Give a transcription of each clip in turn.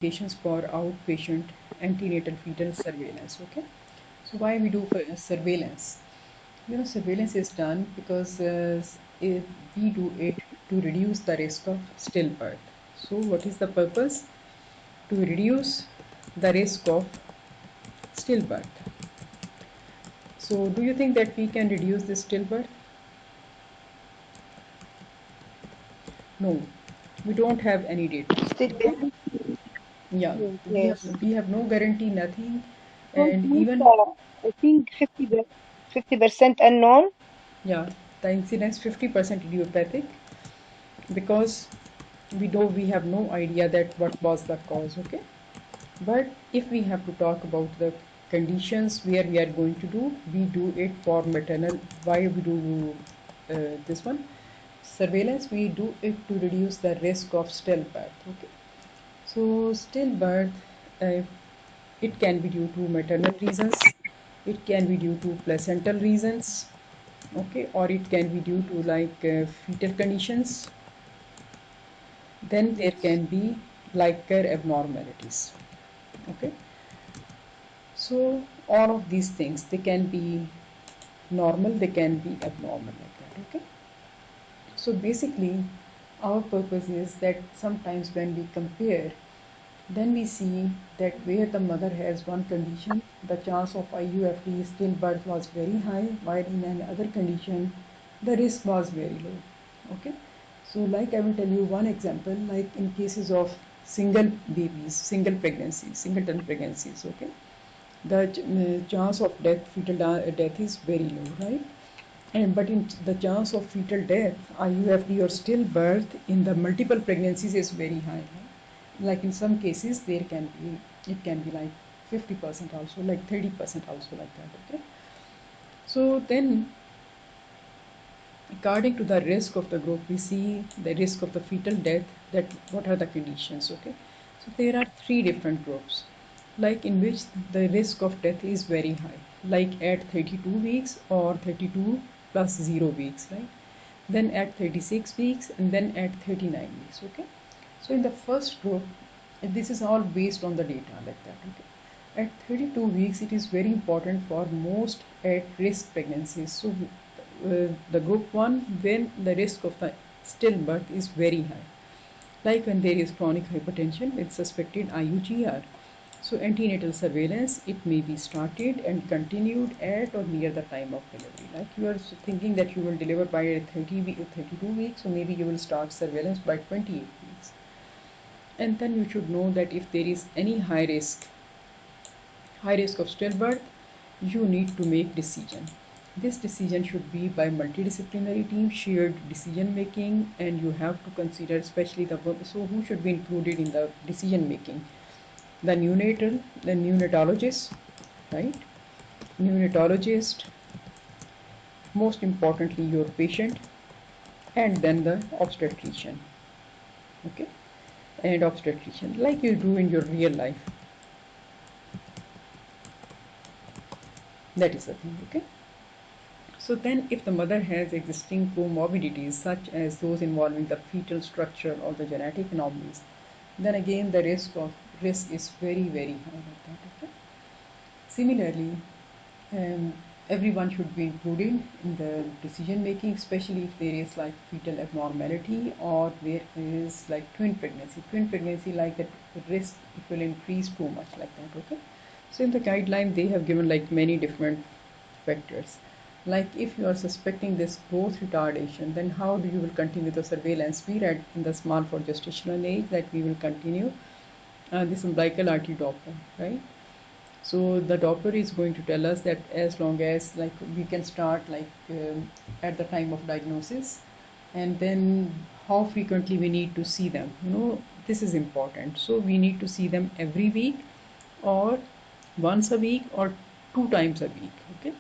Patients for outpatient antenatal fetal surveillance. Okay, so why we do surveillance? Surveillance is done because if we do it to reduce the risk of stillbirth. So what is the purpose? To reduce the risk of stillbirth. So do you think that we can reduce this stillbirth? No, we don't have any data. Still Okay, there? yeah, Yes. we have no guarantee, nothing, Don't and think, even I think 50% unknown. yeah, the incidence 50% idiopathic because we have no idea that what was the cause. Okay, but if we have to talk about the conditions where we are going to do it for maternal. Why we do this one surveillance? We do it to reduce the risk of stillbirth. Okay, so stillbirth, uh, it can be due to maternal reasons, it can be due to placental reasons, okay, or it can be due to like fetal conditions. Then there Yes. can be liker abnormalities. Okay, so all of these things, they can be normal, they can be abnormal, like that. Okay, so basically our purpose is that sometimes when we compare, then we see that where the mother has one condition, the chance of IUFD stillbirth was very high, while in another condition, the risk was very low. Okay, so like I will tell you one example, like in cases of single babies, single pregnancies, singleton pregnancies. Okay, the chance of death, death is very low, right? And but in the chance of fetal death, IUFD or stillbirth in the multiple pregnancies is very high. Like in some cases, there can be, it can be like 50% also, like 30% also, like that. Okay. So then, according to the risk of the group, we see the risk of the fetal death. That what are the conditions? Okay. So there are three different groups, like in which the risk of death is very high, like at 32 weeks or 32 plus 0 weeks, right? Then at 36 weeks and then at 39 weeks. Okay, so in the first group, this is all based on the data, like that. Okay, at 32 weeks it is very important for most at risk pregnancies. So the group 1, when the risk of the stillbirth is very high, like when there is chronic hypertension with suspected IUGR. So antenatal surveillance, it may be started and continued at or near the time of delivery. Like you are thinking that you will deliver by 32 weeks, so maybe you will start surveillance by 28 weeks. And then you should know that if there is any high risk of stillbirth, you need to make decision. This decision should be by multidisciplinary team, shared decision making, and you have to consider especially so who should be included in the decision making? The neonatologist, right? Neonatologist, most importantly your patient, and then the obstetrician. Okay, and obstetrician, like you do in your real life. That is the thing. Okay, so then if the mother has existing comorbidities such as those involving the fetal structure or the genetic anomalies, then again the risk is very high, like that. Okay, similarly, um, everyone should be included in the decision making, especially if there is like fetal abnormality or there is like twin pregnancy, like that the risk, it will increase too much, like that. Okay, so in the guideline they have given like many different factors. Like if you are suspecting this growth retardation, then how do you will continue the surveillance? We read in the small for gestational age that we will continue this umbilical artery Doppler, right? So the doctor is going to tell us that as long as like we can start like at the time of diagnosis, and then how frequently we need to see them. This is important. So we need to see them every week, or once a week, or two times a week. Okay,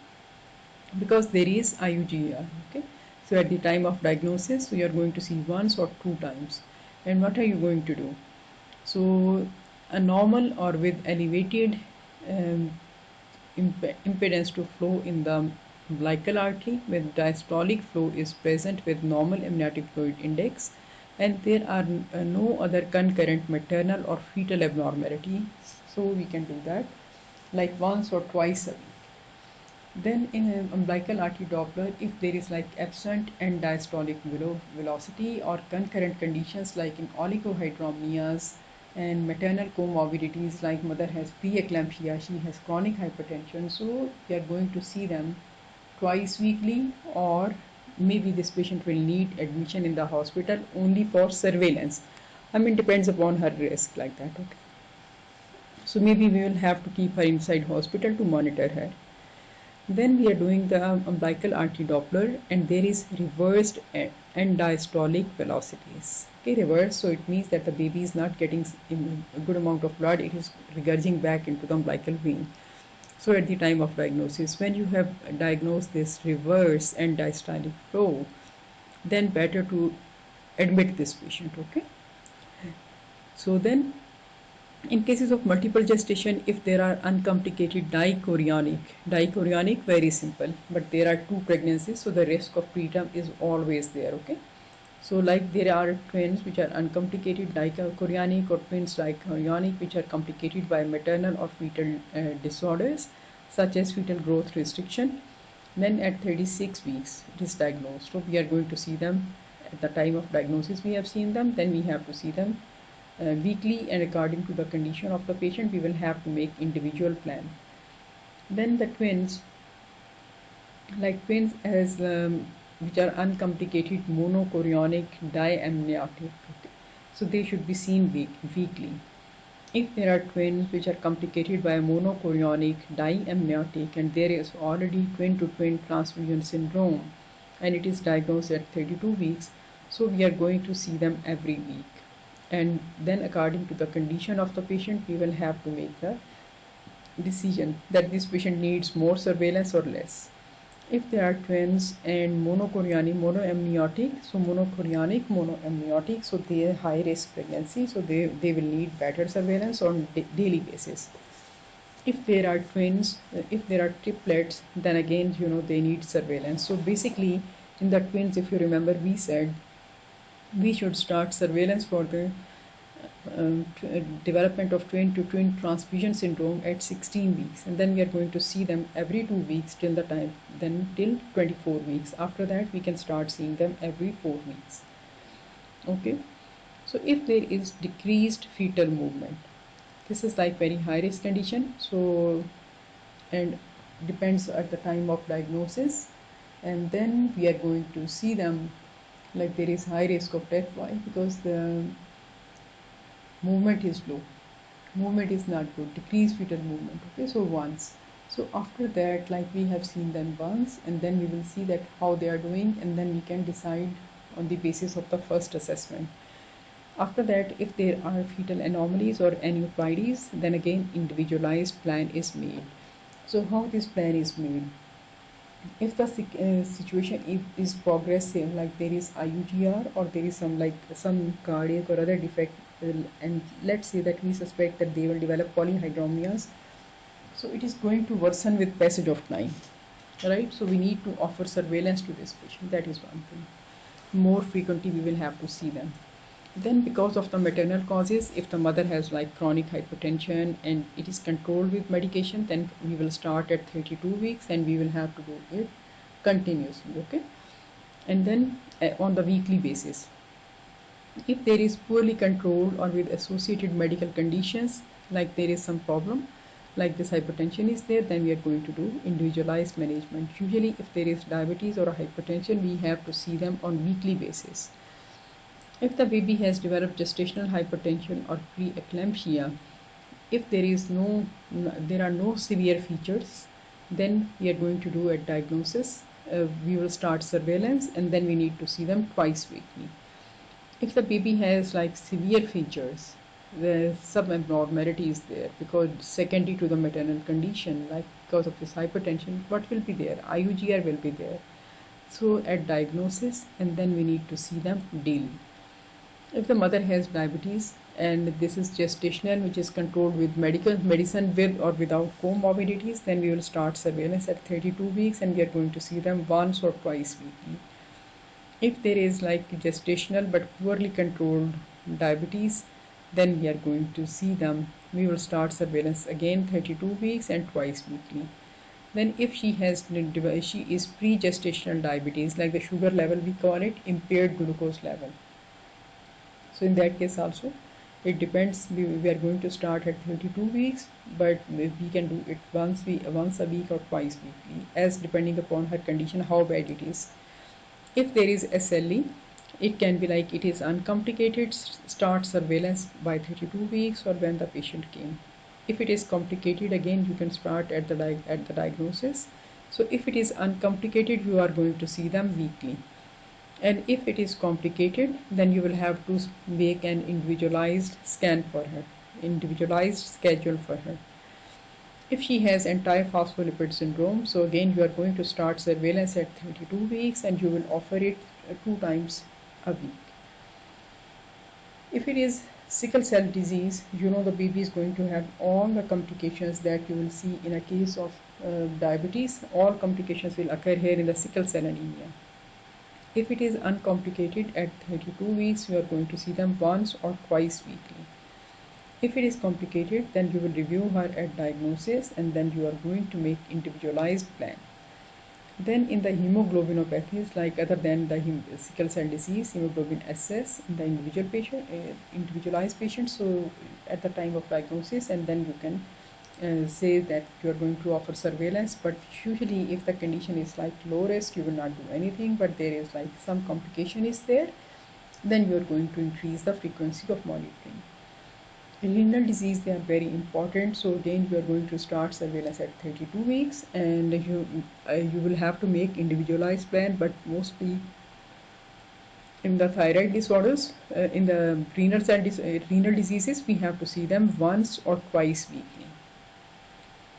because there is IUGR. Okay, so at the time of diagnosis, we are going to see once or two times. And what are you going to do? So a normal or with elevated um, impedance to flow in the umbilical artery with diastolic flow is present with normal amniotic fluid index, and there are no other concurrent maternal or fetal abnormality, so we can do that like once or twice a week. Then in umbilical artery Doppler, if there is like absent end diastolic velocity or concurrent conditions like in oligohydramnias and maternal comorbidities, like mother has preeclampsia, she has chronic hypertension, so we are going to see them twice weekly, or maybe this patient will need admission in the hospital only for surveillance. I mean, depends upon her risk like that. Okay. So maybe we will have to keep her inside hospital to monitor her. Then we are doing the umbilical artery Doppler, and there is reversed end diastolic velocities. Okay, reverse, so it means that the baby is not getting a good amount of blood, it is regurging back into the umbilical vein. So at the time of diagnosis, when you have diagnosed this reverse end diastolic flow, then better to admit this patient. Okay. So then in cases of multiple gestation, if there are uncomplicated dichorionic, very simple, but there are two pregnancies, so the risk of preterm is always there. Okay. So like there are twins which are uncomplicated dichorionic, or twins dichorionic which are complicated by maternal or fetal disorders such as fetal growth restriction. Then at 36 weeks it is diagnosed. So we are going to see them at the time of diagnosis. We have seen them, then we have to see them weekly, and according to the condition of the patient we will have to make individual plan. Then the twins, like twins as which are uncomplicated monochorionic diamniotic, okay, so they should be seen weekly. If there are twins which are complicated by monochorionic diamniotic and there is already twin to twin transfusion syndrome and it is diagnosed at 32 weeks, so we are going to see them every week, and then according to the condition of the patient we will have to make the decision that this patient needs more surveillance or less. If there are twins and monoamniotic, so monoamniotic, so they are high risk pregnancy, so they will need better surveillance on daily basis. If there are twins, if there are triplets, then again they need surveillance. So basically in the twins, if you remember, we said we should start surveillance for the development of twin to twin transfusion syndrome at 16 weeks, and then we are going to see them every 2 weeks till the time, then till 24 weeks. After that we can start seeing them every 4 weeks. Okay. So if there is decreased fetal movement, this is like very high risk condition, so and depends at the time of diagnosis, and then we are going to see them like there is high risk of death. Why? Because the movement is low, movement is not good, decreased fetal movement. Okay, so once, so after that, like we have seen them once, and then we will see that how they are doing, and then we can decide on the basis of the first assessment. After that, if there are fetal anomalies or aneuploidies, then again individualized plan is made. So how this plan is made? If the situation is progressive, like there is IUGR or there is some cardiac or other defect, and let's say that we suspect that they will develop polyhydramnias, so it is going to worsen with passage of time, right? So we need to offer surveillance to this patient. That is one thing. More frequently we will have to see them. Then because of the maternal causes, if the mother has like chronic hypertension and it is controlled with medication, then we will start at 32 weeks and we will have to do it continuously. Okay. And then on the weekly basis, if there is poorly controlled or with associated medical conditions, like there is some problem like this hypertension is there, then we are going to do individualized management. Usually if there is diabetes or hypertension, we have to see them on weekly basis. If the baby has developed gestational hypertension or preeclampsia, if there are no severe features, then we are going to do a diagnosis. We will start surveillance, and then we need to see them twice weekly. If the baby has like severe features, some abnormality is there because secondary to the maternal condition, like because of this hypertension, what will be there? IUGR will be there. So at diagnosis, and then we need to see them daily. If the mother has diabetes and this is gestational, which is controlled with medicine with or without comorbidities, then we will start surveillance at 32 weeks and we are going to see them once or twice weekly. If there is like gestational but poorly controlled diabetes, then we are going to see them. We will start surveillance again 32 weeks and twice weekly. Then if she is pre-gestational diabetes, like the sugar level we call it, impaired glucose level. So in that case also, it depends. We are going to start at 32 weeks, but we can do it once a week or twice weekly, as depending upon her condition, how bad it is. If there is SLE, it can be like it is uncomplicated, start surveillance by 32 weeks or when the patient came. If it is complicated, again you can start at the diagnosis. So if it is uncomplicated, you are going to see them weekly. And if it is complicated, then you will have to make an individualized scan for her, individualized schedule for her. If she has anti-phospholipid syndrome, so again you are going to start surveillance at 32 weeks and you will offer it 2 times a week. If it is sickle cell disease, you know the baby is going to have all the complications that you will see in a case of diabetes. All complications will occur here in the sickle cell anemia. If it is uncomplicated, at 32 weeks, you are going to see them once or twice weekly. If it is complicated, then you will review her at diagnosis and then you are going to make individualized plan. Then in the hemoglobinopathies, like other than the sickle cell disease, hemoglobin SS in the individual patient, individualized patient, so at the time of diagnosis, and then you can say that you are going to offer surveillance. But usually if the condition is like low risk, you will not do anything, but there is like some complication is there, then you are going to increase the frequency of monitoring. Renal disease, they are very important. So again, you are going to start surveillance at 32 weeks and you will have to make individualized plan, but mostly in the thyroid disorders, in the renal diseases, we have to see them once or twice weekly.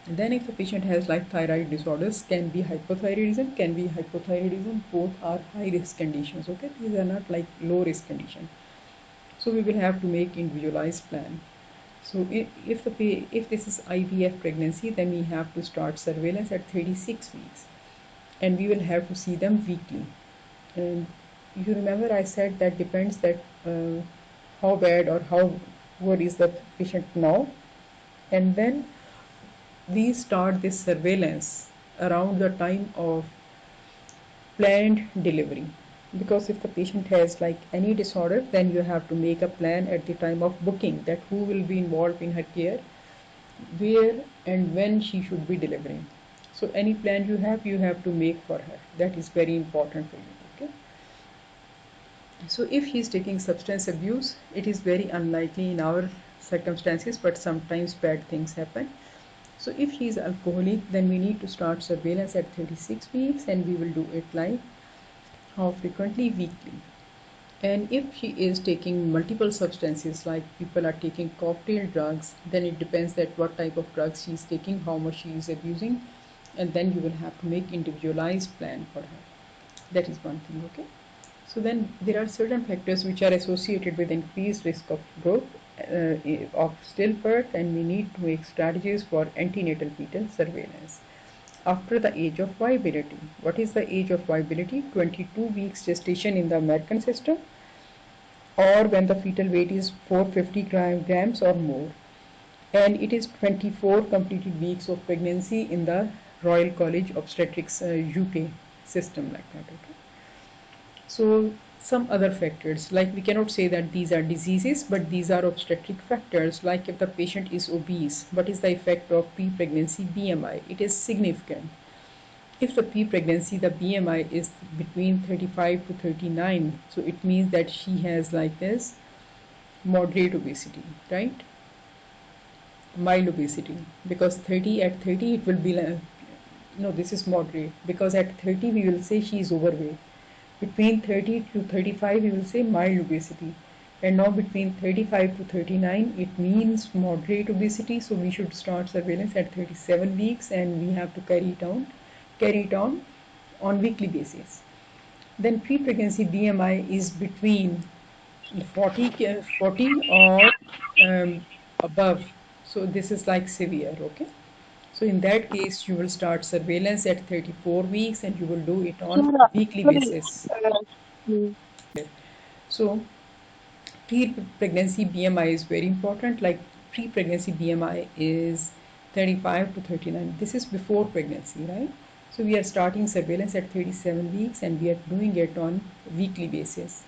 And then if the patient has like thyroid disorders, can be hypothyroidism, both are high risk conditions. Okay, these are not like low risk condition. So we will have to make individualized plan. So if this is IVF pregnancy, then we have to start surveillance at 36 weeks, and we will have to see them weekly. And you remember I said that depends that how bad or how poor is the patient now, and then we start this surveillance around the time of planned delivery. Because if the patient has like any disorder, then you have to make a plan at the time of booking, that who will be involved in her care, where and when she should be delivering. So any plan you have to make for her. That is very important for you. Okay. So if he is taking substance abuse, it is very unlikely in our circumstances, but sometimes bad things happen. So if he is alcoholic, then we need to start surveillance at 36 weeks, and we will do it like how frequently, weekly. And if she is taking multiple substances, like people are taking cocktail drugs, then it depends that what type of drugs she is taking, how much she is abusing, and then you will have to make individualized plan for her. That is one thing. Okay. So then there are certain factors which are associated with increased risk of growth of stillbirth, and we need to make strategies for antenatal fetal surveillance. After the age of viability. What is the age of viability? 22 weeks gestation in the American system, or when the fetal weight is 450 grams or more. And it is 24 completed weeks of pregnancy in the Royal College Obstetrics UK system, like that. Okay. So some other factors, like we cannot say that these are diseases, but these are obstetric factors. Like if the patient is obese, what is the effect of pre-pregnancy BMI? It is significant. If the pre-pregnancy, the BMI is between 35 to 39, so it means that she has like this moderate obesity, right? Mild obesity, because 30 at 30 it will be like, no, this is moderate, because at 30 we will say she is overweight. Between 30 to 35 we will say mild obesity, and now between 35 to 39 it means moderate obesity. So we should start surveillance at 37 weeks, and we have to carry it on weekly basis. Then pre-pregnancy BMI is between 40 or above. So this is like severe. Okay. So in that case, you will start surveillance at 34 weeks, and you will do it on Sura, weekly sorry, basis. Mm. So pre-pregnancy BMI is very important. Like pre-pregnancy BMI is 35 to 39. This is before pregnancy, right? So we are starting surveillance at 37 weeks and we are doing it on weekly basis.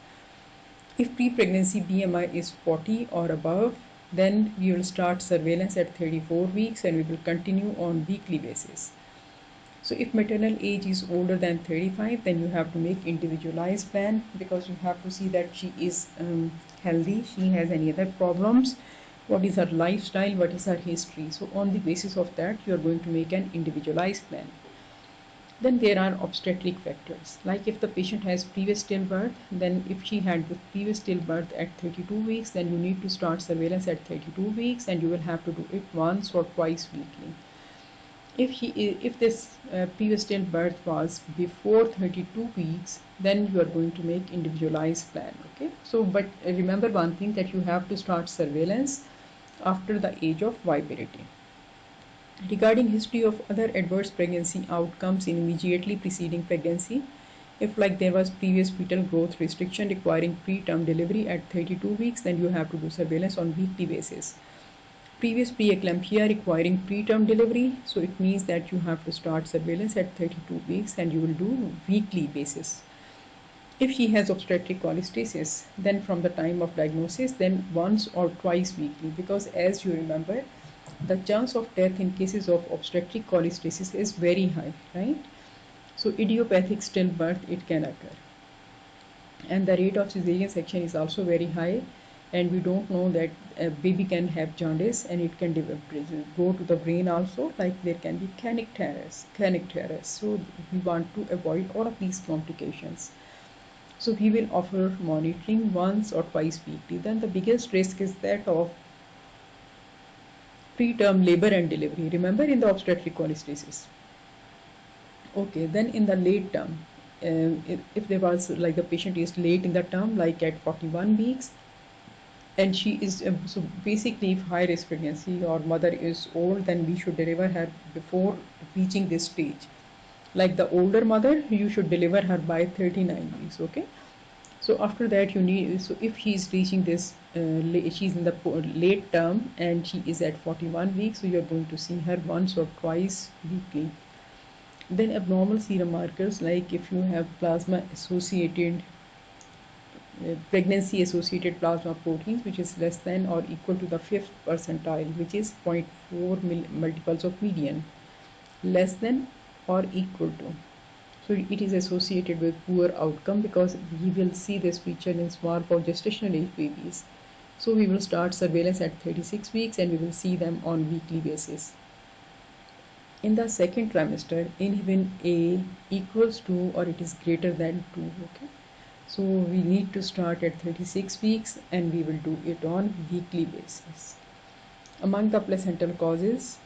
If pre-pregnancy BMI is 40 or above, then we will start surveillance at 34 weeks and we will continue on weekly basis. So if maternal age is older than 35, then you have to make individualized plan, because you have to see that she is healthy, she has any other problems, what is her lifestyle, what is her history. So on the basis of that, you are going to make an individualized plan. Then there are obstetric factors. Like if the patient has previous stillbirth, then if she had the previous stillbirth at 32 weeks, then you need to start surveillance at 32 weeks and you will have to do it once or twice weekly. If this previous stillbirth was before 32 weeks, then you are going to make individualized plan. Okay, so but remember one thing, that you have to start surveillance after the age of viability. Regarding history of other adverse pregnancy outcomes in immediately preceding pregnancy, if like there was previous fetal growth restriction requiring preterm delivery at 32 weeks, then you have to do surveillance on weekly basis. Previous preeclampsia requiring preterm delivery, so it means that you have to start surveillance at 32 weeks and you will do weekly basis. If she has obstetric cholestasis, then from the time of diagnosis, then once or twice weekly, because as you remember, the chance of death in cases of obstetric cholestasis is very high, right? So idiopathic stillbirth, it can occur. And the rate of cesarean section is also very high, and we don't know that a baby can have jaundice and it can go to the brain also, like there can be kernicterus. So we want to avoid all of these complications. So we will offer monitoring once or twice weekly. Then the biggest risk is that of preterm labor and delivery. Remember in the obstetric cholestasis. Okay, then in the late term, if there was like the patient is late in the term, like at 41 weeks, and she is so basically if high risk pregnancy or mother is old, then we should deliver her before reaching this stage. Like the older mother, you should deliver her by 39 weeks. Okay, so after that you need, so if she is reaching this she's in the late term and she is at 41 weeks, so you're going to see her once or twice weekly. Then abnormal serum markers, like if you have plasma associated pregnancy associated plasma proteins, which is less than or equal to the fifth percentile, which is 0.4 multiples of median, less than or equal to. So it is associated with poor outcome, because we will see this feature in small for gestational age babies. So we will start surveillance at 36 weeks and we will see them on weekly basis. In the second trimester, inhibin A equals to or it is greater than 2. Okay, so we need to start at 36 weeks and we will do it on weekly basis. Among the placental causes,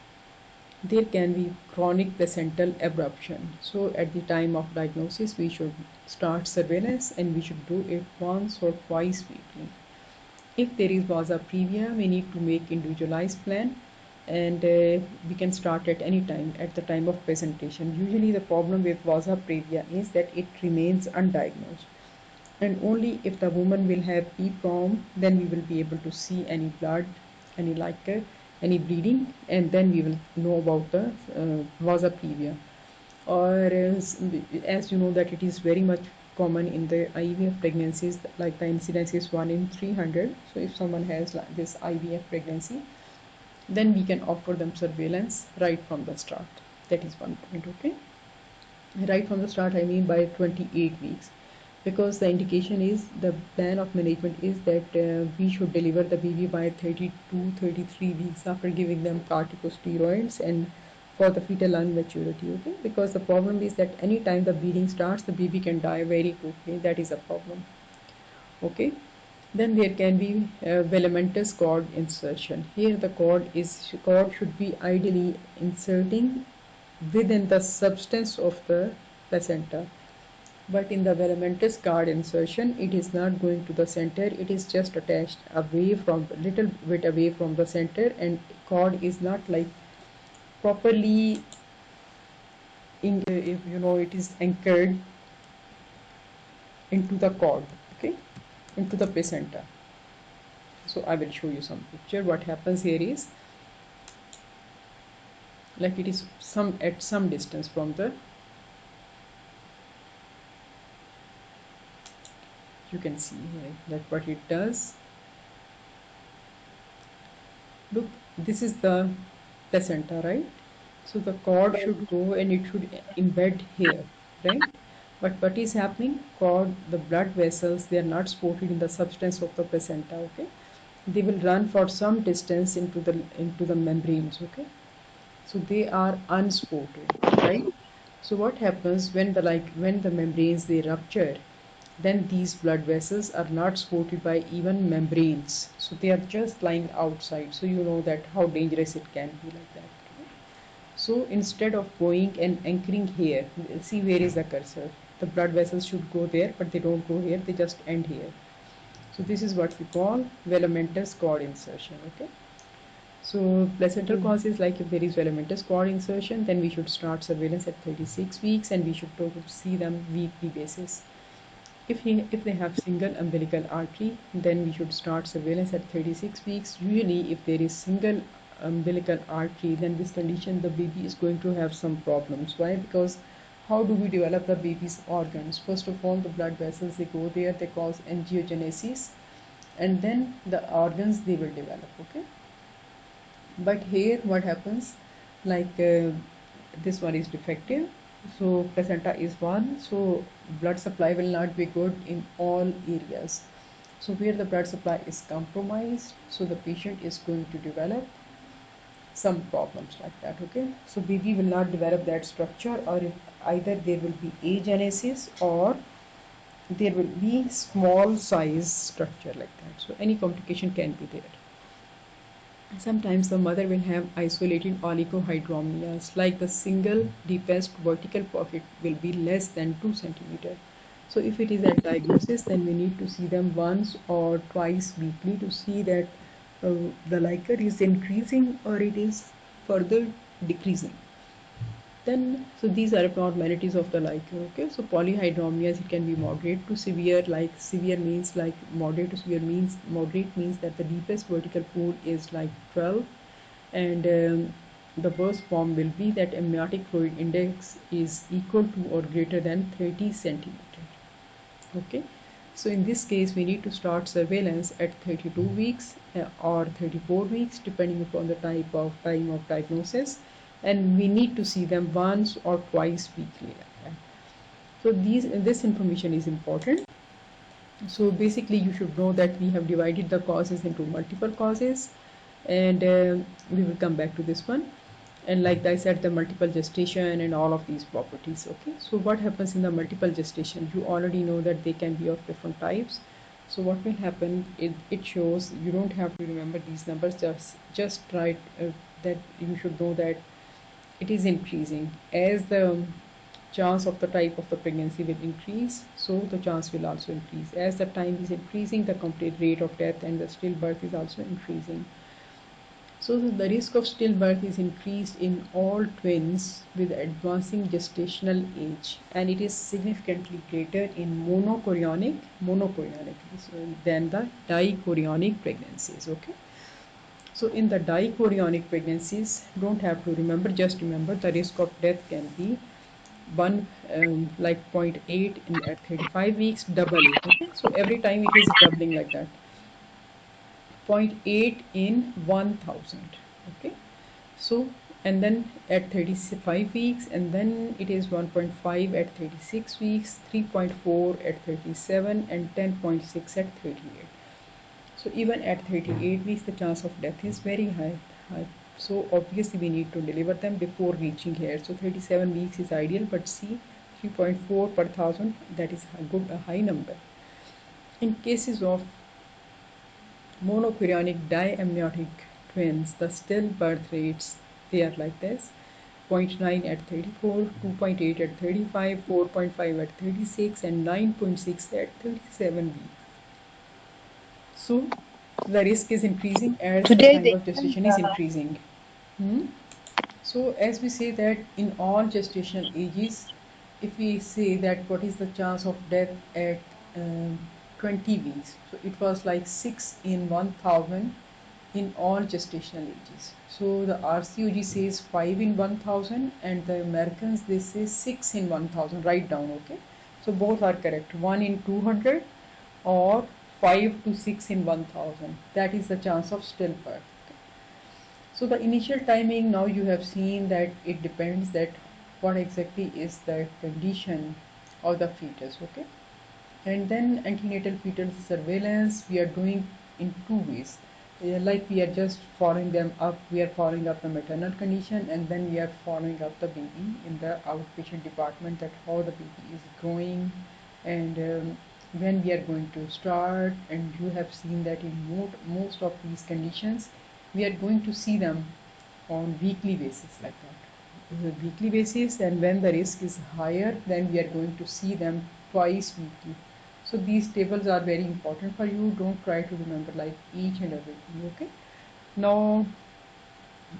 there can be chronic placental abruption. So at the time of diagnosis, we should start surveillance and we should do it once or twice weekly. If there is vasa previa, we need to make individualized plan, and we can start at any time at the time of presentation. Usually the problem with vasa previa is that it remains undiagnosed, and only if the woman will have PPROM, then we will be able to see any blood, any any bleeding, and then we will know about the vasa previa. Or as you know that it is very much common in the IVF pregnancies, like the incidence is 1 in 300. So if someone has like this IVF pregnancy, then we can offer them surveillance right from the start. That is one point. Okay, right from the start I mean by 28 weeks, because the indication is, the plan of management is that we should deliver the baby by 32-33 weeks after giving them corticosteroids and for the fetal unmaturity. Okay, because the problem is that anytime the bleeding starts, the baby can die very quickly. That is a problem. Okay, then there can be velamentous cord insertion. Here the cord should be ideally inserting within the substance of the placenta, but in the velamentous cord insertion, it is not going to the center, it is just attached away from, little bit away from the center, and cord is not like properly if you know it is anchored into the cord, okay, into the placenta. So I will show you some picture. What happens here is, like, it is at some distance from the, you can see here that what it does. Look, this is the placenta, right? So the cord should go and it should embed here, right? But what is happening? Cord, the blood vessels, they are not supported in the substance of the placenta, okay? They will run for some distance into the membranes, okay? So they are unsupported, right? So what happens when the membranes they rupture, then these blood vessels are not supported by even membranes, so they are just lying outside. So you know that how dangerous it can be like that. So instead of going and anchoring here, see where is the cursor, the blood vessels should go there, but they don't go here, they just end here. So this is what we call velamentous cord insertion, okay? So placental causes, like if there is velamentous cord insertion, then we should start surveillance at 36 weeks and we should see them weekly basis. If they have single umbilical artery, then we should start surveillance at 36 weeks. Usually, if there is single umbilical artery, then this condition, the baby is going to have some problems. Why? Because how do we develop the baby's organs? First of all, the blood vessels, they go there, they cause angiogenesis, and then the organs, they will develop, okay? But here what happens, like this one is defective, so placenta is one, so blood supply will not be good in all areas. So where the blood supply is compromised, so the patient is going to develop some problems like that, okay? So baby will not develop that structure, or either there will be agenesis or there will be small size structure like that. So any complication can be there. Sometimes the mother will have isolated oligohydramnios, like the single deepest vertical pocket will be less than 2 centimeter. So if it is at diagnosis, then we need to see them once or twice weekly to see that the liquor is increasing or it is further decreasing. Then, so these are abnormalities of the liquor, okay? So polyhydramnias, it can be moderate to severe, like severe means like moderate to severe means, moderate means that the deepest vertical pool is like 12, and the worst form will be that amniotic fluid index is equal to or greater than 30 centimeter, okay? So in this case, we need to start surveillance at 32 weeks or 34 weeks, depending upon the time of diagnosis, and we need to see them once or twice weekly like that. So this information is important. So basically, you should know that we have divided the causes into multiple causes, and we will come back to this one. And like I said, the multiple gestation and all of these properties, okay? So what happens in the multiple gestation? You already know that they can be of different types. So what will happen, it shows, you don't have to remember these numbers, just write that you should know that it is increasing as the chance of the type of the pregnancy will increase, so the chance will also increase. As the time is increasing, the complete rate of death and the stillbirth is also increasing. So the risk of stillbirth is increased in all twins with advancing gestational age, and it is significantly greater in monochorionic than the dichorionic pregnancies, okay? So in the dichorionic pregnancies, don't have to remember, just remember the risk of death can be like 0.8 at 35 weeks, double it, okay? So every time it is doubling like that. 0.8 in 1000, okay? So, and then at 35 weeks, and then it is 1.5 at 36 weeks, 3.4 at 37, and 10.6 at 38. So even at 38 weeks, the chance of death is very high. So obviously we need to deliver them before reaching here. So 37 weeks is ideal, but see 3.4 per thousand, that is a high number. In cases of monochorionic diamniotic twins, the stillbirth rates, they are like this: 0.9 at 34, 2.8 at 35, 4.5 at 36, and 9.6 at 37 weeks. So the risk is increasing as the time of gestation is increasing. So as we say that in all gestational ages, if we say that what is the chance of death at um, 20 weeks. So it was like 6 in 1000 in all gestational ages. So the RCOG says 5 in 1000 and the Americans they say 6 in 1000. Write down, okay? So both are correct. 1 in 200 or 5 to 6 in 1000. That is the chance of stillbirth. So the initial timing, now you have seen that it depends that what exactly is the condition of the fetus, okay? And then antenatal fetal surveillance we are doing in two ways. Like we are just following them up, we are following up the maternal condition and then we are following up the baby in the outpatient department, that how the baby is growing and when we are going to start. And you have seen that in most of these conditions we are going to see them on weekly basis, like that, the weekly basis. And when the risk is higher then we are going to see them twice weekly. So these tables are very important for you. Don't try to remember like each and everything, okay? Now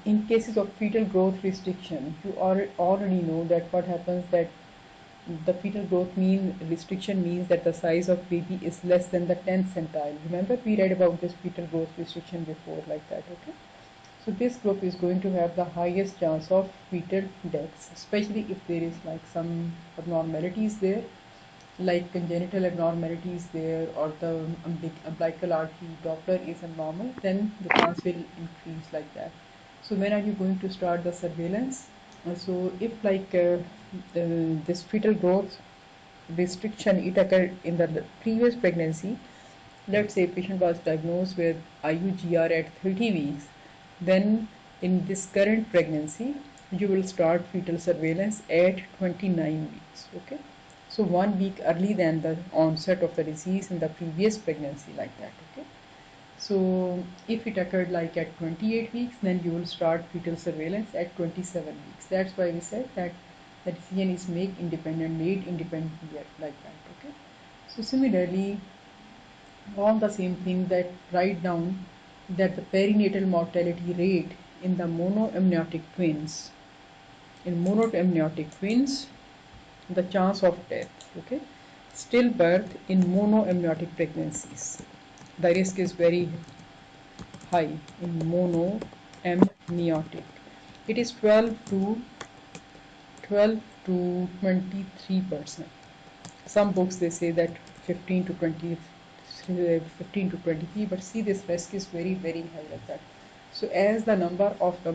in cases of fetal growth restriction, you already know that what happens, that the fetal growth mean restriction means that the size of baby is less than the 10th centile. Remember we read about this fetal growth restriction before, like that, okay? So this group is going to have the highest chance of fetal deaths, especially if there is like some abnormalities there, like congenital abnormalities there, or the umbilical artery Doppler is abnormal, then the chance will increase, like that. So when are you going to start the surveillance? So if like this fetal growth restriction it occurred in the previous pregnancy, let's say patient was diagnosed with IUGR at 30 weeks, then in this current pregnancy you will start fetal surveillance at 29 weeks, okay? So 1 week early than the onset of the disease in the previous pregnancy, like that, okay? So if it occurred like at 28 weeks, then you will start fetal surveillance at 27 weeks. That's why we said that the decision is made independently, like that, okay? So similarly, on the same thing, that write down that the perinatal mortality rate in the monoamniotic twins, the chance of death, okay? Stillbirth in monoamniotic pregnancies, the risk is very high in monoamniotic. It is 12 to 23%. Some books they say that 15 to 20, 15 to 23, but see this risk is very very high, like that. So as the number of the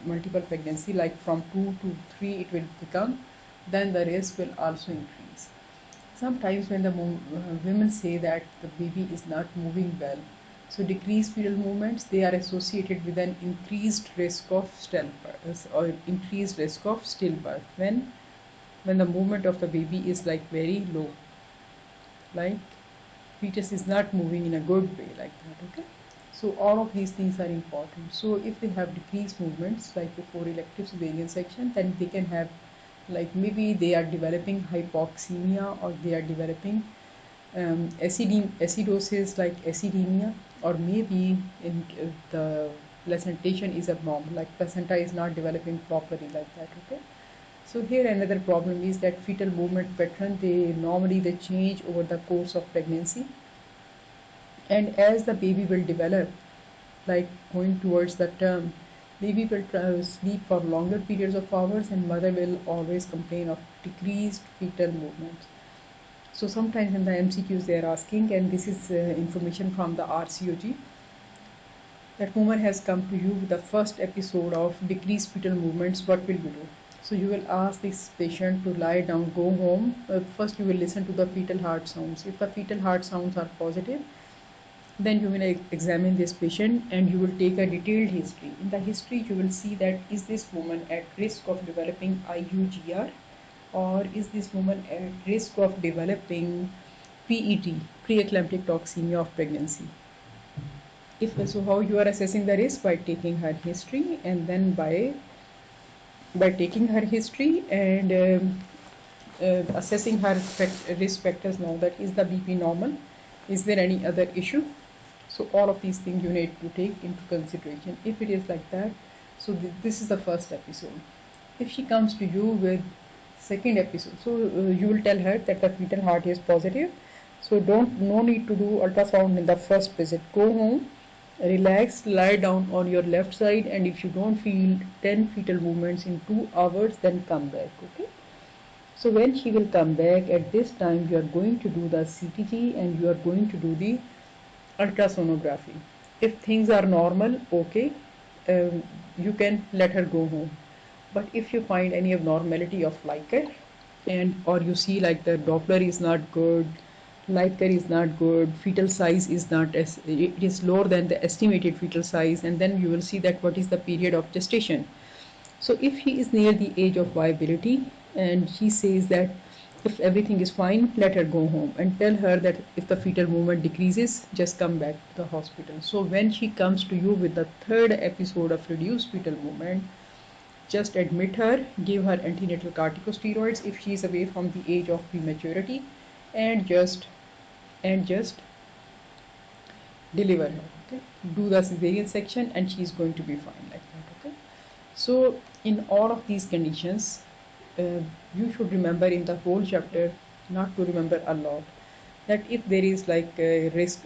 multiple pregnancy, like from 2 to 3 it will become, then the risk will also increase. Sometimes when the women say that the baby is not moving well, so decreased fetal movements they are associated with an increased risk of stillbirth or increased risk of stillbirth when the movement of the baby is like very low, like fetus is not moving in a good way, like that, okay? So all of these things are important. So if they have decreased movements like before elective cesarean section, then they can have like maybe they are developing hypoxemia or they are developing acidosis like acidemia, or maybe in the placentation is abnormal, like placenta is not developing properly, like that, okay? So here another problem is that fetal movement pattern they change over the course of pregnancy, and as the baby will develop, like going towards the term, baby will sleep for longer periods of hours and mother will always complain of decreased fetal movements. So sometimes in the MCQs they are asking, and this is information from the RCOG, that woman has come to you with the first episode of decreased fetal movements, what will you do? So you will ask this patient to lie down, go home. First you will listen to the fetal heart sounds. If the fetal heart sounds are positive, then you will examine this patient and you will take a detailed history. In the history you will see that is this woman at risk of developing IUGR, or is this woman at risk of developing PET, preeclamptic toxemia of pregnancy. If so, how you are assessing the risk? By taking her history, and then by taking her history and assessing her risk factors. Now that is the BP normal, is there any other issue? So all of these things you need to take into consideration. If it is like that, so this is the first episode. If she comes to you with second episode, so you will tell her that the fetal heart is positive, So no need to do ultrasound in the first visit. Go home, relax, lie down on your left side, and if you don't feel 10 fetal movements in 2 hours, then come back. Okay. So when she will come back, at this time you are going to do the CTG and you are going to do the ultrasonography. If things are normal, okay, you can let her go home. But if you find any abnormality of Liker, and or you see like the Doppler is not good, Liker is not good, fetal size is not as it is lower than the estimated fetal size, and then you will see that what is the period of gestation. So if he is near the age of viability and he says that if everything is fine, let her go home and tell her that if the fetal movement decreases, just come back to the hospital. So when she comes to you with the third episode of reduced fetal movement, just admit her, give her antenatal corticosteroids if she is away from the age of prematurity, and just deliver her. Okay, do the cesarean section, and she is going to be fine like that. Okay, so in all of these conditions, uh, you should remember in the whole chapter not to remember a lot, that if there is like a risk,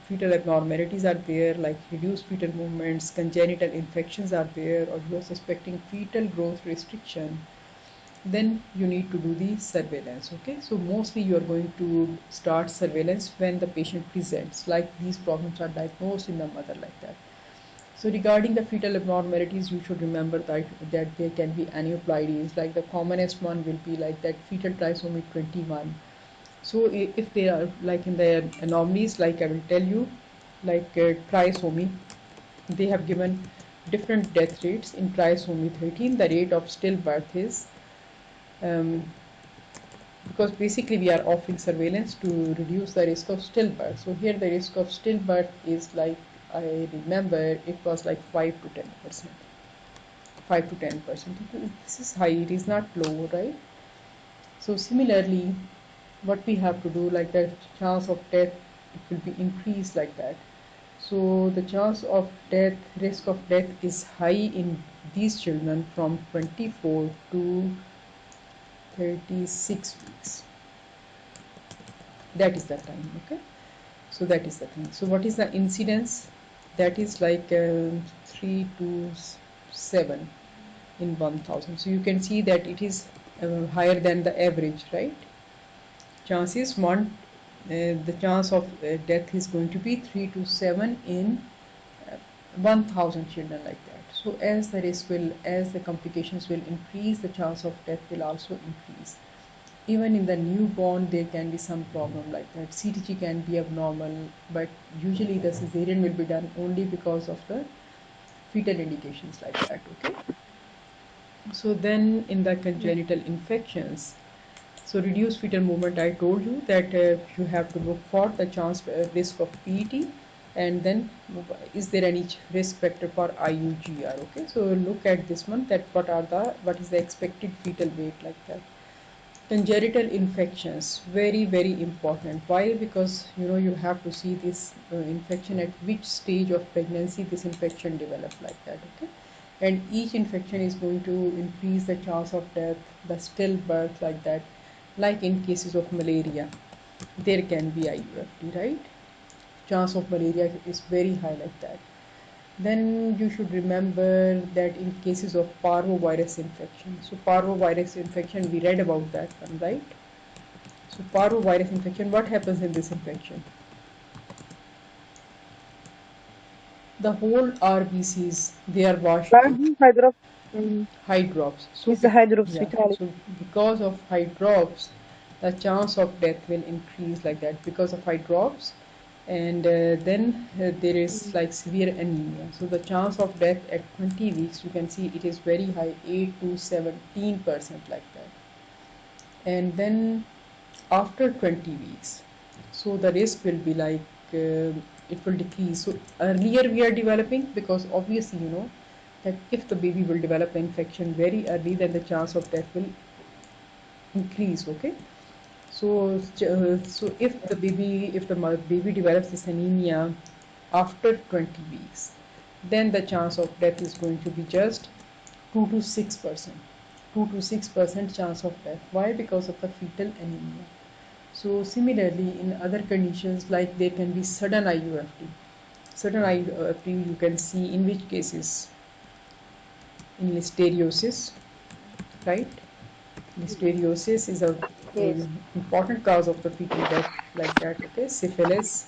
fetal abnormalities are there, like reduced fetal movements, congenital infections are there, or you are suspecting fetal growth restriction, then you need to do the surveillance. Okay, so mostly you are going to start surveillance when the patient presents, like these problems are diagnosed in the mother like that. So regarding the fetal abnormalities, you should remember that there can be aneuploidies, like the commonest one will be like that fetal trisomy 21. So if they are like in the anomalies, like I will tell you, like trisomy, they have given different death rates. In trisomy 13, the rate of stillbirth is, um, because basically we are offering surveillance to reduce the risk of stillbirth. So here the risk of stillbirth is like, I remember it was like 5 to 10%. 5 to 10%. This is high, it is not low, right? So similarly, what we have to do, like the chance of death, it will be increased like that. So the chance of death, risk of death is high in these children from 24 to 36 weeks. That is the time. Okay, so that is the thing. So what is the incidence? That is like 3 to 7 in 1000. So you can see that it is higher than the average, right? Chances one, the chance of death is going to be 3 to 7 in 1000 children like that. So as the complications will increase, the chance of death will also increase. Even in the newborn, there can be some problem like that. CTG can be abnormal, but usually the cesarean will be done only because of the fetal indications like that. Okay. So then in the congenital infections, so reduced fetal movement, I told you that you have to look for the chance risk of PET, and then is there any risk factor for IUGR. Okay, so look at this one, that what is the expected fetal weight like that. Congenital infections, very important. Why? Because you have to see this infection at which stage of pregnancy this infection developed like that. Okay, and each infection is going to increase the chance of death, the stillbirth like that. Like in cases of malaria, there can be IUFT, right? Chance of malaria is very high like that. Then you should remember that in cases of parvovirus infection, so parvovirus infection, we read about that one, right? So parvovirus infection, what happens in this infection? The whole RBCs, they are washed with Large hydrops. Mm. hydrops. So Is the hydrops yeah, vitality. so because of hydrops, the chance of death will increase like that because of hydrops. And then there is Mm. like severe anemia. So the chance of death at 20 weeks, you can see it is very high, 8 to 17% like that. And then after 20 weeks, so the risk will be like it will decrease. So earlier we are developing, because obviously that if the baby will develop an infection very early, then the chance of death will increase. Okay, so if the baby develops this anemia after 20 weeks, then the chance of death is going to be just 2 to 6%. 2 to 6% chance of death. Why? Because of the fetal anemia. So similarly, in other conditions, like there can be sudden IUFT. Sudden IUFT you can see in which cases? In listeriosis, right? Listeriosis is a Yes. important cause of the fetal death, like that. Okay, syphilis,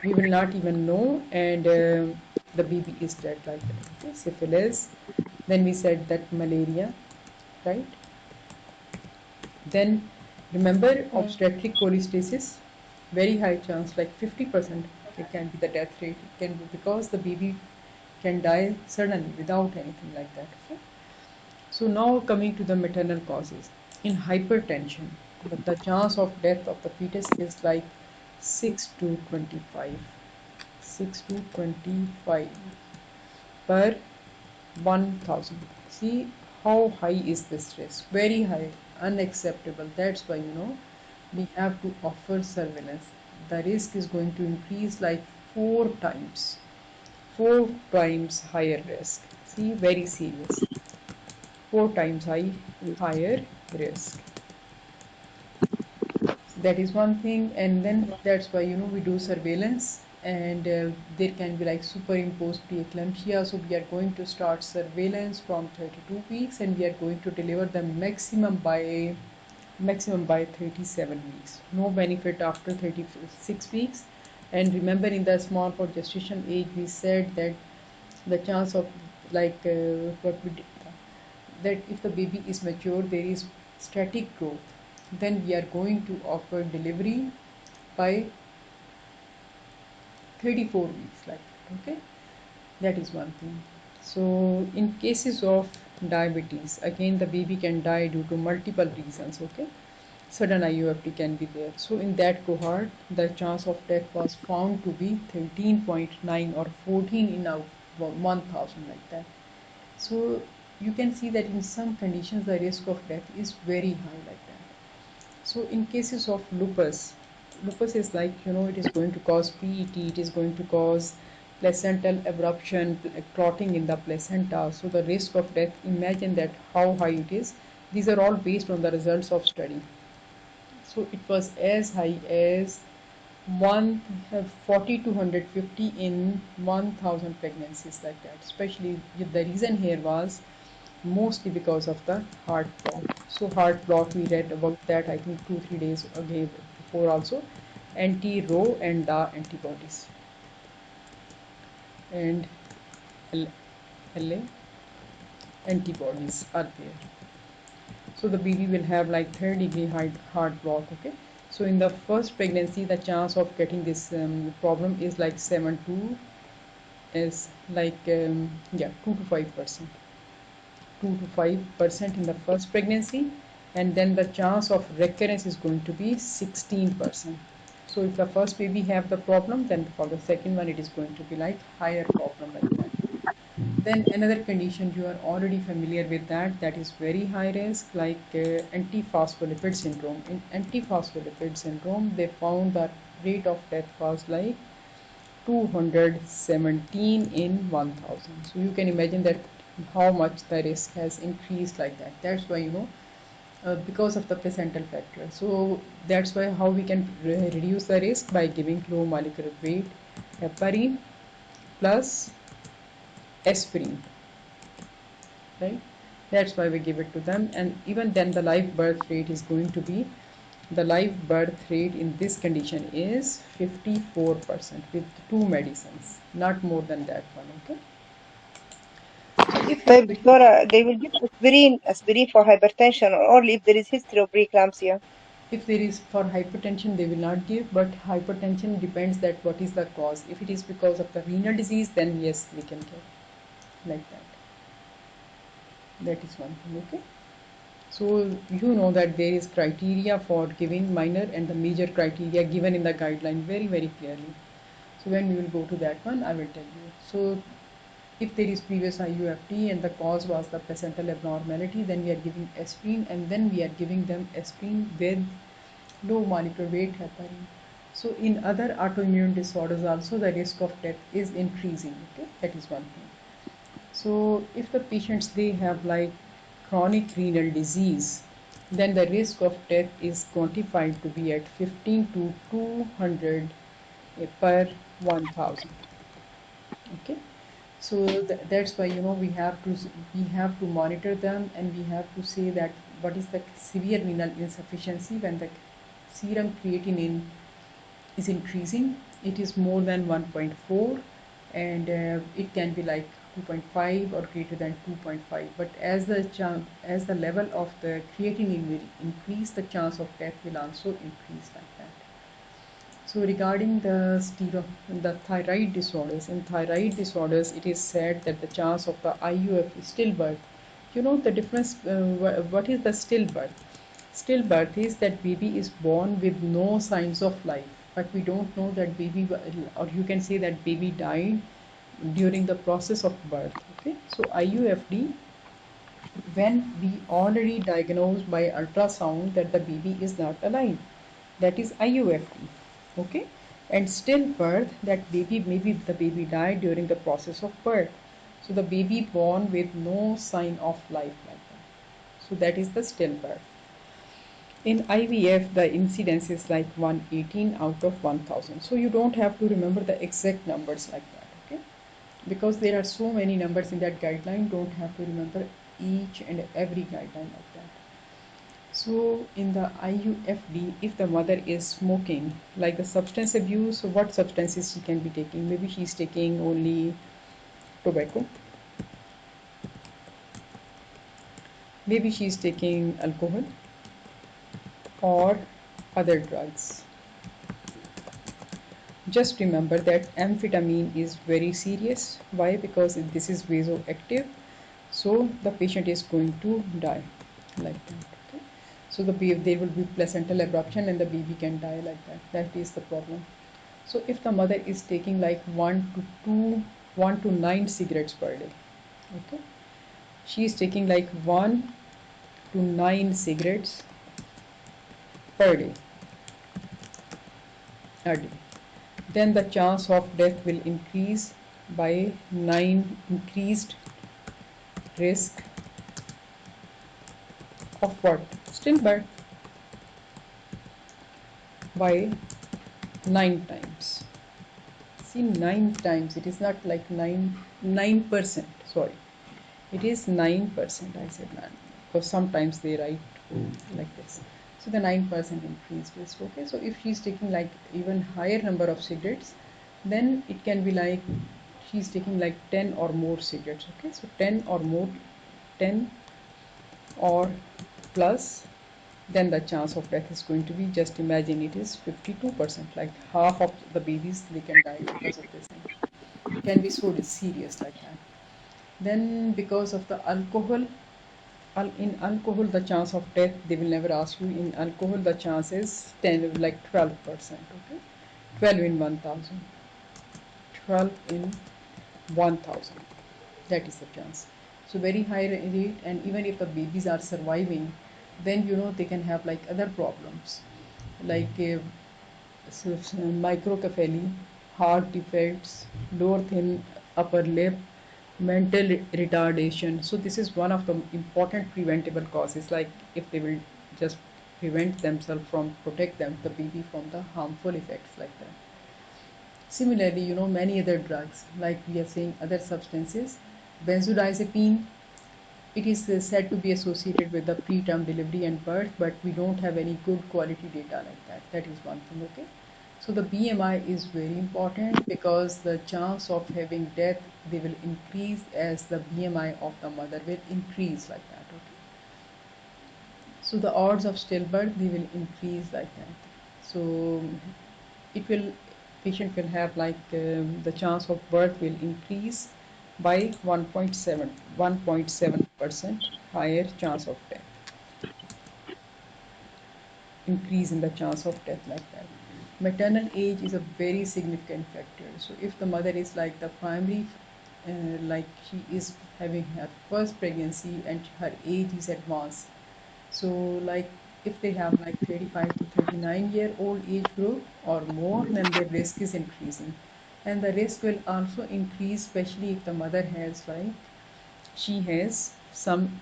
we will not even know, and the baby is dead, like that. Okay, syphilis. Then we said that malaria, right? Then remember Mm. obstetric cholestasis, very high chance, like 50%. It can be the death rate. It can be because the baby can die suddenly without anything like that. Okay? So now coming to the maternal causes. In hypertension, the chance of death of the fetus is like 6 to 25. 6 to 25 per 1000. See how high is this risk? Very high, unacceptable. That's why we have to offer surveillance. The risk is going to increase like 4 times, 4 times higher risk. See, very serious. 4 times higher risk. That is one thing, and then that's why we do surveillance, and there can be like superimposed preeclampsia. So we are going to start surveillance from 32 weeks, and we are going to deliver the maximum by 37 weeks. No benefit after 36 weeks. And remember, in the small for gestation age, we said that the chance of like what we did, that if the baby is mature, there is static growth, then we are going to offer delivery by 34 weeks, like that. Okay, that is one thing. So in cases of diabetes, again the baby can die due to multiple reasons. Okay, sudden IUFT can be there. So in that cohort, the chance of death was found to be 13.9 or 14 in a 1000, like that. So you can see that in some conditions the risk of death is very high, like that. So in cases of lupus is like it is going to cause PET, it is going to cause placental abruption, clotting in the placenta. So the risk of death, imagine that how high it is. These are all based on the results of study. So it was as high as 140 to 150 in 1000 pregnancies, like that. Especially the reason here was mostly because of the heart block. So heart block, we read about that I think 2-3 days ago before also. Anti-Ro and Da antibodies and LA antibodies are there. So the baby will have like 3rd-degree heart block. Okay, so in the first pregnancy the chance of getting this problem is like 7 to is like yeah 2 to 5%, 2 to 5% in the first pregnancy, and then the chance of recurrence is going to be 16%. So if the first baby have the problem, then for the second one it is going to be like higher problem, like that. Then another condition you are already familiar with, that is very high risk, like antiphospholipid syndrome. In antiphospholipid syndrome, they found that rate of death was like 217 in 1000. So you can imagine that how much the risk has increased, like that. That's why because of the placental factor. So that's why how we can reduce the risk by giving low molecular weight heparin plus aspirin, right? That's why we give it to them. And even then the live birth rate is going to be, the live birth rate in this condition is 54% with 2 medicines, not more than that one. Okay, so if the طيب دكتورة, they will give aspirin for hypertension or only if there is history of preeclampsia. if there is for hypertension they will not give, but hypertension depends that what is the cause. If it is because of the renal disease, then yes, we can give, like that. That is one thing. Okay, so you know that there is criteria for giving minor and the major criteria given in the guideline very very clearly. So when we will go to that one, I will tell you. So if there is previous IUFT and the cause was the placental abnormality, then we are giving aspirin, and then we are giving them aspirin with low molecular weight heparin. So in other autoimmune disorders also the risk of death is increasing. Okay, that is one thing. So if the patients they have like chronic renal disease, then the risk of death is quantified to be at 15 to 200 per 1000. Okay, so that's why we have to monitor them, and we have to say that what is the severe renal insufficiency when the serum creatinine is increasing. It is more than 1.4, and it can be like 2.5 or greater than 2.5, but as the level of the creatinine will increase, the chance of death will also increase like that. So regarding the thyroid disorders, in thyroid disorders, it is said that the chance of the IUF stillbirth, the difference, what is the stillbirth? Stillbirth is that baby is born with no signs of life, but we don't know that baby, or you can say that baby died during the process of birth. Okay, so IUFD, when we already diagnose by ultrasound that the baby is not alive, that is IUFD. Okay, and stillbirth, that baby, maybe the baby died during the process of birth, so the baby born with no sign of life like that, so that is the stillbirth. In IVF, the incidence is like 118 out of 1000. So you don't have to remember the exact numbers like that, okay? Because there are so many numbers in that guideline, don't have to remember each and every guideline like that. So in the IUFD, if the mother is smoking, like the substance abuse, so what substances she can be taking? Maybe she's taking only tobacco. Maybe she's taking alcohol or other drugs. Just remember that amphetamine is very serious. Why? Because this is vasoactive, so the patient is going to die like that. Okay? So there will be placental abruption and the baby can die like that. That is the problem. So if the mother is taking like 1 to 9 cigarettes per day, okay, she is taking like 1 to 9 cigarettes per day, a day, then the chance of death will increase by 9, increased risk of what? Stillbirth by 9 times. See, 9 times, it is not like 9%, sorry. It is 9%, I said 9, because sometimes they write like this. So the 9% increased risk, okay? So if she's taking like even higher number of cigarettes, then it can be like she's taking like 10 or more cigarettes, okay? So 10 or more, 10 or plus, then the chance of death is going to be, just imagine, it is 52%, like half of the babies, they can die because of this thing. It can be so serious like that. Then because of the alcohol, in alcohol the chance of death, they will never ask you. In alcohol the chance is 10, like 12%, okay? 12 in 1000, 12 in 1000, that is the chance. So very high rate, and even if the babies are surviving, then they can have like other problems, like microcephaly, heart defects, lower thin upper lip, mental retardation. So this is one of the important preventable causes, like if they will just prevent themselves from, protect them, the baby, from the harmful effects like that. Similarly, many other drugs, like we are saying other substances, benzodiazepine, it is said to be associated with the preterm delivery and birth, but we don't have any good quality data like that. That is one thing, okay? So the BMI is very important, because the chance of having death, they will increase as the BMI of the mother will increase like that, okay? So the odds of stillbirth, they will increase like that. So it will, patient will have like the chance of birth will increase by 1.7% higher chance of death, increase in the chance of death like that. Maternal age is a very significant factor. So if the mother is like the primary, like she is having her first pregnancy and her age is advanced, so like if they have like 35 to 39-year-old age group or more, then their risk is increasing. And the risk will also increase, especially if the mother has like, she has some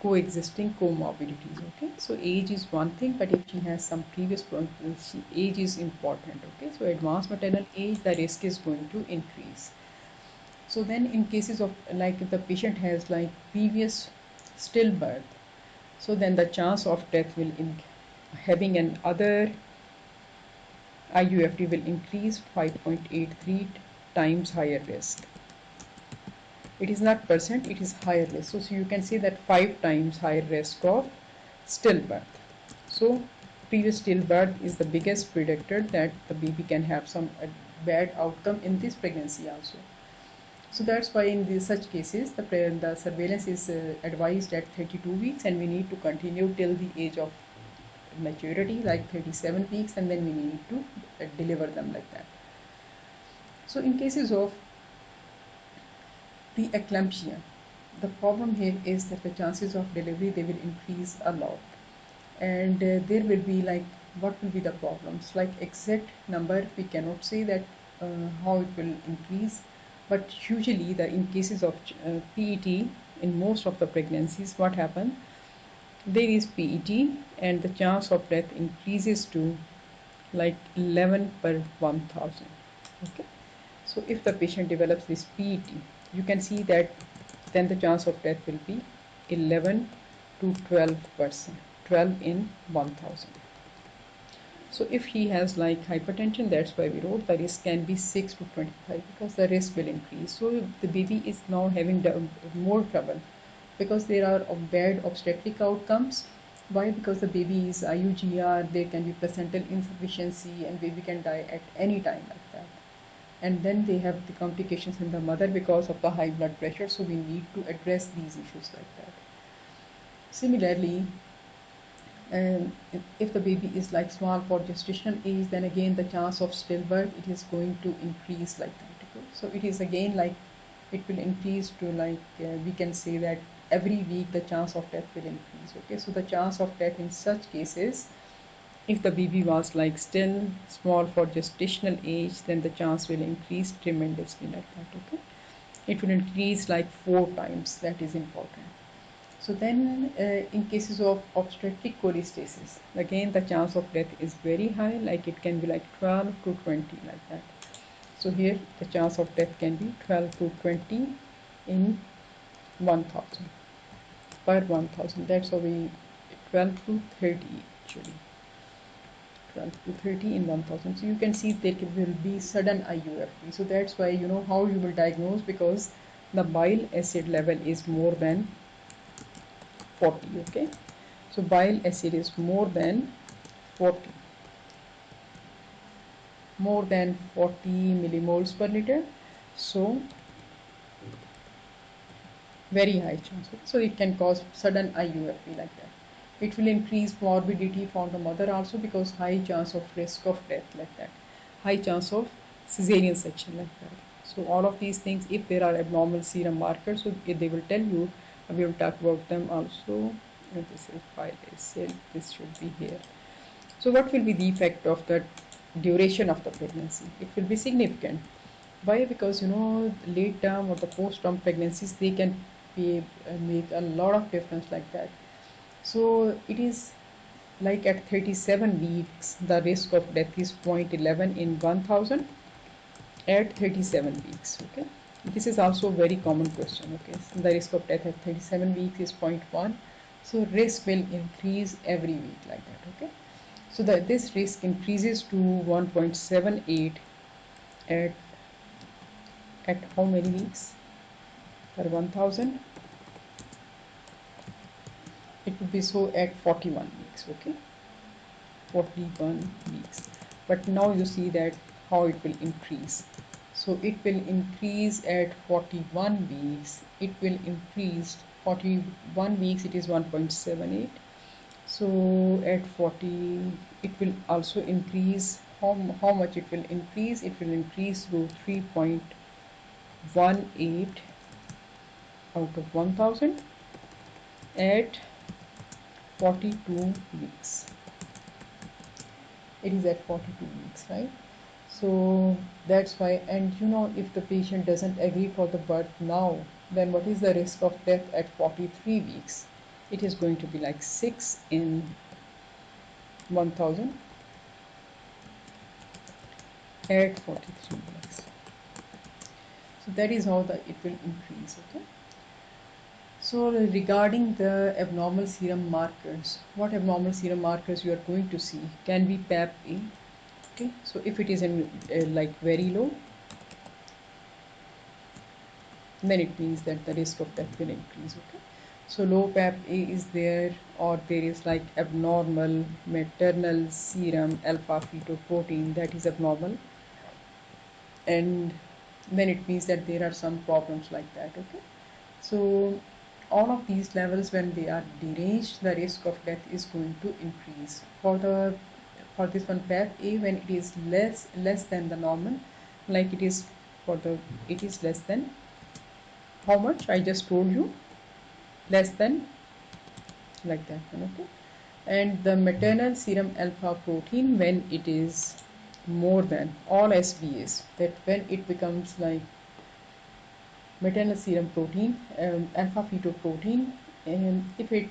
coexisting comorbidities. Okay, so age is one thing, but if she has some previous age is important. Okay, so advanced maternal age, the risk is going to increase. So then in cases of like if the patient has like previous stillbirth, so then the chance of death will having an other IUFT will increase 5.83 times higher risk. It is not percent, it is higher risk. So you can say that 5 times higher risk of stillbirth. So previous stillbirth is the biggest predictor that the baby can have some bad outcome in this pregnancy also. So that's why in such cases the surveillance is advised at 32 weeks, and we need to continue till the age of maturity like 37 weeks, and then we need to deliver them like that. So in cases of preeclampsia, the problem here is that the chances of delivery, they will increase a lot, and there will be like, what will be the problems, like exact number we cannot say that how it will increase, but usually in cases of PET, in most of the pregnancies, what happens, there is PET and the chance of death increases to like 11 per 1000. Okay, so if the patient develops this PET, you can see that then the chance of death will be 11 to 12%, 12 in 1000. So if he has like hypertension, that's why we wrote the risk can be 6 to 25, because the risk will increase. So the baby is now having more trouble, because there are bad obstetric outcomes. Why? Because the baby is IUGR, there can be placental insufficiency, and baby can die at any time like that. And then they have the complications in the mother because of the high blood pressure, so we need to address these issues like that. Similarly, if the baby is like small for gestational age, then again the chance of stillbirth, it is going to increase like that. Okay? So it is again like it will increase to like we can say that every week the chance of death will increase. Okay, so the chance of death in such cases, if the baby was like still small for gestational age, then the chance will increase tremendously like that. Okay, it will increase like 4 times. That is important. So then in cases of obstetric cholestasis, again the chance of death is very high, like it can be like 12 to 20 like that. So here the chance of death can be 12 to 20 in 1000 per 1000. That's how we 12 to 30 actually. 12 to 30 in 1000. So you can see there will be sudden IUFT. So that's why you know how you will diagnose, because the bile acid level is more than 40. Okay, so bile acid is more than 40, more than 40 millimoles per liter. So very high chance. So it can cause sudden IUFT like that. It will increase morbidity for the mother also, because high chance of risk of death like that, high chance of cesarean section like that. So all of these things, if there are abnormal serum markers, so they will tell you. We will talk about them also. This is bile acid, this should be here. So what will be the effect of the duration of the pregnancy? It will be significant. Why? Because you know late term or the post term pregnancies, they can be, make a lot of difference like that. So it is like at 37 weeks the risk of death is 0.11 in 1000 at 37 weeks. Okay, this is also a very common question. Okay, so the risk of death at 37 weeks is 0.1, so risk will increase every week like that. Okay, so that this risk increases to 1.78 at how many weeks per 1000? It would be so at 41 weeks. Okay, 41 weeks. But now you see that how it will increase. So it will increase at 41 weeks. It will increase 41 weeks. It is 1.78. So at 40, it will also increase. How much it will increase? It will increase to 3.18 out of 1000 at 42 weeks. It is at 42 weeks, right? So that's why. And you know, if the patient doesn't agree for the birth now, then what is the risk of death at 43 weeks? it is going to be like 6 in 1000 at 43 mgs. So that is how it will increase. Okay. So regarding the abnormal serum markers, what abnormal serum markers you are going to see can be PAP-A. Okay, so if it is in like very low, then it means that the risk of death will increase. Okay, so low PAP-A is there, or there is like abnormal maternal serum alpha fetoprotein, that is abnormal, and then it means that there are some problems like that. Okay, so all of these levels, when they are deranged, the risk of death is going to increase. For this one PAP-A, when it is less than the normal, like it is it is less than how much I just told you, less than, like that one. Okay, and the maternal serum alpha protein, when it is more than all SBAs, that when it becomes like maternal serum protein, alpha fetoprotein, and if it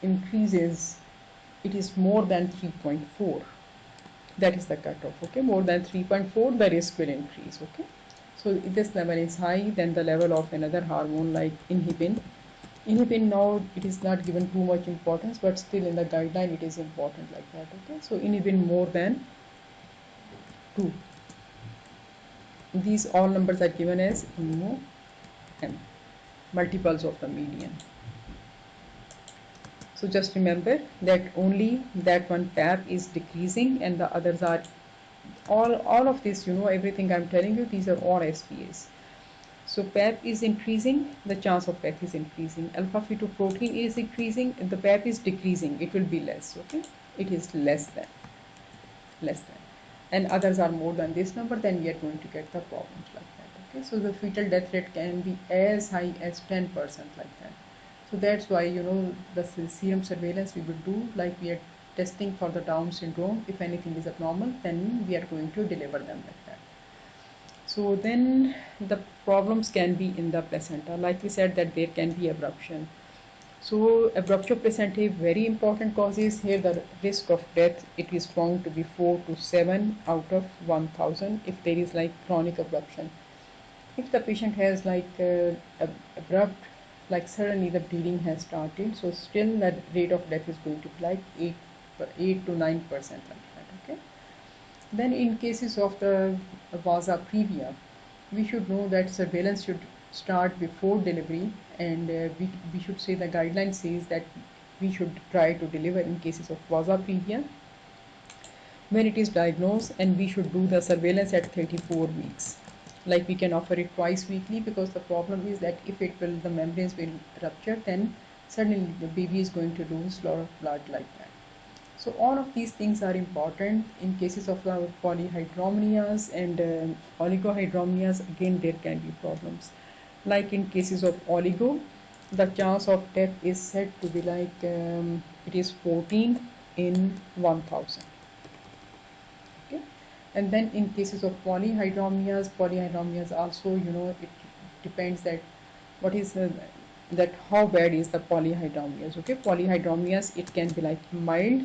increases, it is more than 3.4, that is the cutoff. Okay, more than 3.4, the risk will increase. Okay, so if this level is high, then the level of another hormone like inhibin, now it is not given too much importance, but still in the guideline it is important, like that. Okay, so inhibin more than 2, these all numbers are given as mu n, multiples of the median. So just remember that only that one PAP is decreasing and the others are all of this, everything I'm telling you, these are all SPAs. So PAP is increasing, the chance of death is increasing. Alpha fetoprotein is increasing, and the PAP is decreasing, it will be less. Okay, it is less than, and others are more than this number, then we are going to get the problems like that. Okay, so the fetal death rate can be as high as 10%, like that. So that's why, the serum surveillance we will do, like we are testing for the Down syndrome. If anything is abnormal, then we are going to deliver them like that. So then the problems can be in the placenta. Like we said, that there can be abruption. So abruptio placentae, very important causes. Here the risk of death, it is found to be 4 to 7 out of 1000 if there is like chronic abruption. If the patient has like abrupt, like suddenly the bleeding has started, so still that rate of death is going to be like 8 to 9%, like that. Okay. Then in cases of the vasa previa, we should know that surveillance should start before delivery, and we should say the guideline says that we should try to deliver in cases of vasa previa when it is diagnosed, and we should do the surveillance at 34 weeks. Like we can offer it twice weekly, because the problem is that if the membranes will rupture, then suddenly the baby is going to lose a lot of blood, like that. So all of these things are important. In cases of polyhydramnias and oligohydramnias, again there can be problems. Like in cases of oligo, the chance of death is said to be like it is 14 in 1000. Okay, and then in cases of polyhydramnias also, it depends that what is that how bad is the polyhydramnias. Okay, polyhydramnias, it can be like mild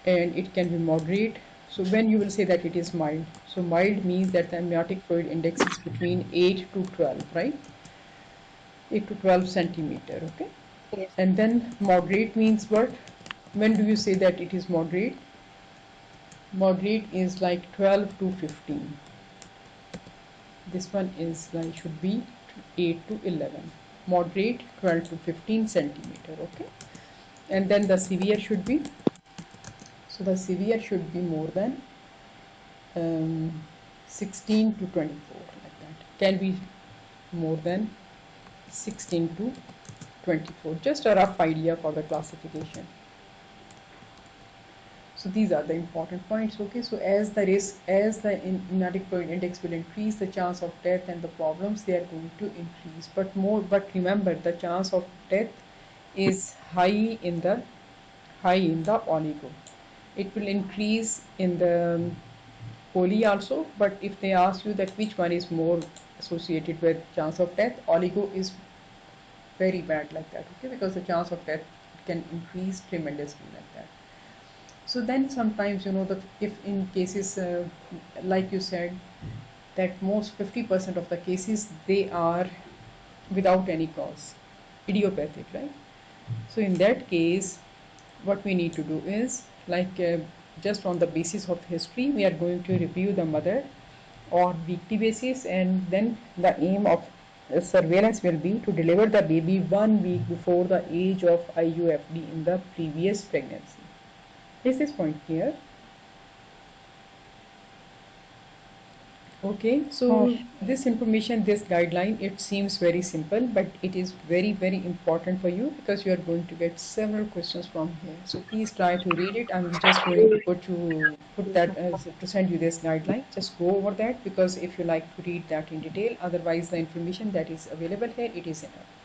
and it can be moderate. So when you will say that it is mild, so mild means that the amniotic fluid index is between 8 to 12, right? 8 to 12 centimeter. Okay, Yes. and then moderate means what? When do you say that it is moderate? Moderate is like 12 to 15. This one is like should be 8 to 11. Moderate 12 to 15 centimeter. Okay, and then the severe should be, so the severe should be more than 16 to 24, like that. Can be more than 16 to 24. Just a rough idea for the classification. So these are the important points. Okay, so as the amniotic fluid index will increase, the chance of death and the problems, they are going to increase. But remember, the chance of death is high in the oligo. It will increase in the poly also, but if they ask you that which one is more associated with chance of death, oligo is very bad like that, okay, because the chance of death can increase tremendously like that. So then sometimes, if in cases like you said, that most 50% of the cases they are without any cause, idiopathic, right? So in that case, what we need to do is like just on the basis of history, we are going to review the mother on weekly basis, and then the aim of surveillance will be to deliver the baby 1 week before the age of IUFD in the previous pregnancy. Is this point clear? Okay, Oh, so this information, this guideline, it seems very simple, but it is very, very important for you because you are going to get several questions from here. So please try to read it. I'm just going to put that as to send you this guideline. Just go over that because if you like to read that in detail, otherwise the information that is available here, it is enough.